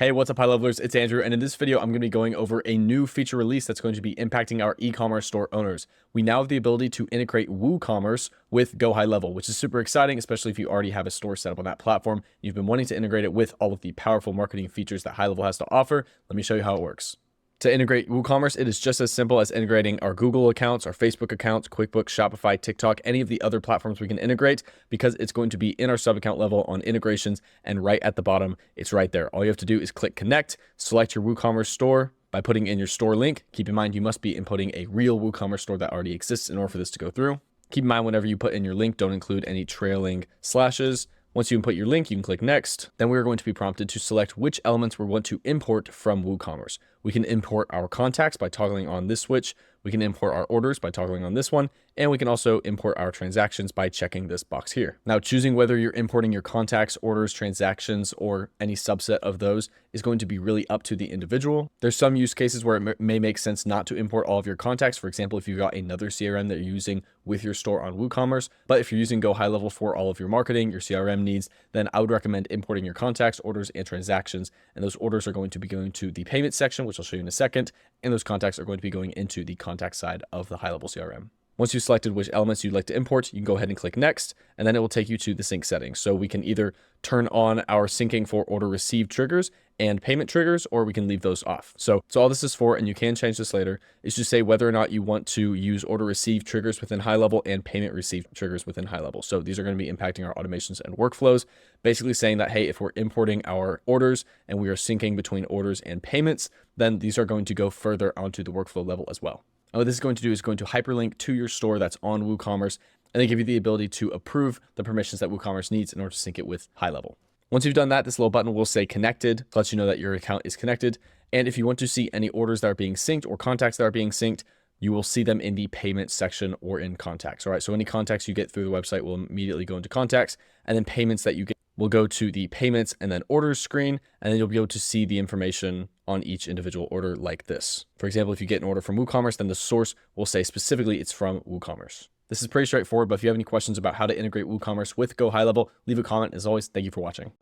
Hey, what's up, high levelers? It's Andrew, and in this video, I'm going to be going over a new feature release that's going to be impacting our e-commerce store owners. We now have the ability to integrate WooCommerce with GoHighLevel, which is super exciting, especially if you already have a store set up on that platform. You've been wanting to integrate it with all of the powerful marketing features that HighLevel has to offer. Let me show you how it works. To integrate WooCommerce, it is just as simple as integrating our Google accounts, our Facebook accounts, QuickBooks, Shopify, TikTok, any of the other platforms we can integrate, because it's going to be in our sub-account level on integrations, and right at the bottom, it's right there. All you have to do is click connect, select your WooCommerce store by putting in your store link. Keep in mind, you must be inputting a real WooCommerce store that already exists in order for this to go through. Keep in mind, whenever you put in your link, don't include any trailing slashes. Once you input your link, you can click next. Then we're going to be prompted to select which elements we want to import from WooCommerce. We can import our contacts by toggling on this switch. We can import our orders by toggling on this one. And we can also import our transactions by checking this box here. Now, choosing whether you're importing your contacts, orders, transactions, or any subset of those is going to be really up to the individual. There's some use cases where it may make sense not to import all of your contacts. For example, if you've got another CRM that you're using with your store on WooCommerce, but if you're using GoHighLevel for all of your marketing, your CRM needs, then I would recommend importing your contacts, orders, and transactions. And those orders are going to be going to the payment section, which I'll show you in a second. And those contacts are going to be going into the contact side of the HighLevel CRM. Once you've selected which elements you'd like to import, you can go ahead and click next, and then it will take you to the sync settings. So we can either turn on our syncing for order received triggers and payment triggers, or we can leave those off. So all this is for, and you can change this later, is to say whether or not you want to use order received triggers within HighLevel and payment received triggers within HighLevel. So these are going to be impacting our automations and workflows, basically saying that, hey, if we're importing our orders and we are syncing between orders and payments, then these are going to go further onto the workflow level as well. And what this is going to do is going to hyperlink to your store that's on WooCommerce, and then give you the ability to approve the permissions that WooCommerce needs in order to sync it with HighLevel. Once you've done that, this little button will say connected to let you know that your account is connected. And if you want to see any orders that are being synced or contacts that are being synced, you will see them in the payment section or in contacts. All right, so any contacts you get through the website will immediately go into contacts, and then payments that you get will go to the payments and then orders screen, and then you'll be able to see the information on each individual order like this. For example, if you get an order from WooCommerce, then the source will say specifically it's from WooCommerce. This is pretty straightforward, but if you have any questions about how to integrate WooCommerce with GoHighLevel, leave a comment. As always, thank you for watching.